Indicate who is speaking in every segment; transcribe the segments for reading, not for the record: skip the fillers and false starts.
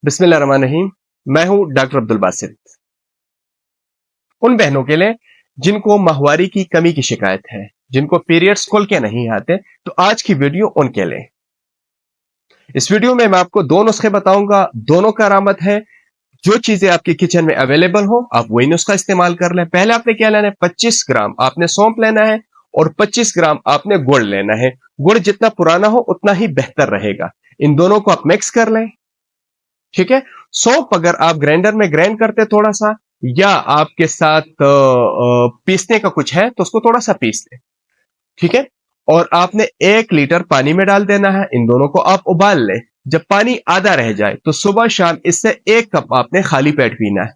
Speaker 1: बिस्मिल्लाहिर्रहमानिर्रहीम। मैं हूं डॉक्टर अब्दुल बासित। उन बहनों के लिए जिनको माहवारी की कमी की शिकायत है, जिनको पीरियड्स खुल के नहीं आते, तो आज की वीडियो उनके लिए। इस वीडियो में मैं आपको दो नुस्खे बताऊंगा, दोनों करामत है। जो चीजें आपके किचन में अवेलेबल हो आप वही नुस्खा इस्तेमाल कर लें। पहले आपने क्या लेना है, 25 ग्राम आपने सौंफ लेना है और 25 ग्राम आपने गुड़ लेना है। गुड़ जितना पुराना हो उतना ही बेहतर रहेगा। इन दोनों को आप मिक्स कर लें, ठीक है। सौंफ अगर आप ग्राइंडर में ग्राइंड करते थोड़ा सा, या आपके साथ पीसने का कुछ है तो उसको थोड़ा सा पीस लें, ठीक है। और आपने 1 लीटर पानी में डाल देना है। इन दोनों को आप उबाल लें। जब पानी आधा रह जाए तो सुबह शाम इससे 1 कप आपने खाली पेट पीना है।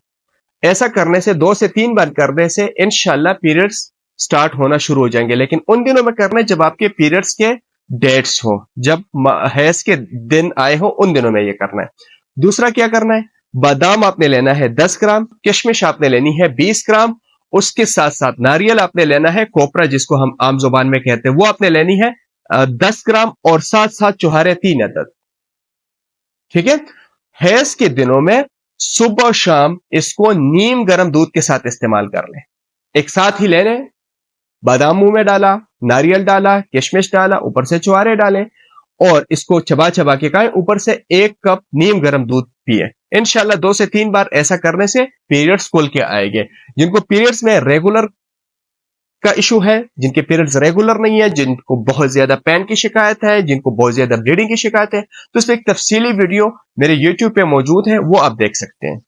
Speaker 1: ऐसा करने से 2 से 3 बार करने से इंशाल्लाह पीरियड्स स्टार्ट होना शुरू हो जाएंगे। लेकिन उन दिनों में करना है जब आपके पीरियड्स के डेट्स हो, जब हैज के दिन आए हो, उन दिनों में ये करना है। दूसरा क्या करना है, बादाम आपने लेना है 10 ग्राम, किशमिश आपने लेनी है 20 ग्राम, उसके साथ साथ नारियल आपने लेना है, कोपरा जिसको हम आम जुबान में कहते हैं, वो आपने लेनी है 10 ग्राम, और साथ साथ चुहारे 3 अदद, ठीक है। हैज के दिनों में सुबह शाम इसको नीम गर्म दूध के साथ इस्तेमाल कर लें। एक साथ ही ले लें। बादाम मुंह में डाला, नारियल डाला, किशमिश डाला, ऊपर से चुहारे डालें और इसको चबा चबा के खाएं। ऊपर से 1 कप नीम गर्म दूध पिए। इंशाल्लाह 2 से 3 बार ऐसा करने से पीरियड्स खुल के आएंगे। जिनको पीरियड्स में रेगुलर का इशू है, जिनके पीरियड्स रेगुलर नहीं है, जिनको बहुत ज्यादा पेन की शिकायत है, जिनको बहुत ज्यादा ब्लीडिंग की शिकायत है, तो इस पर एक तफसीली वीडियो मेरे YouTube पे मौजूद है, वो आप देख सकते हैं।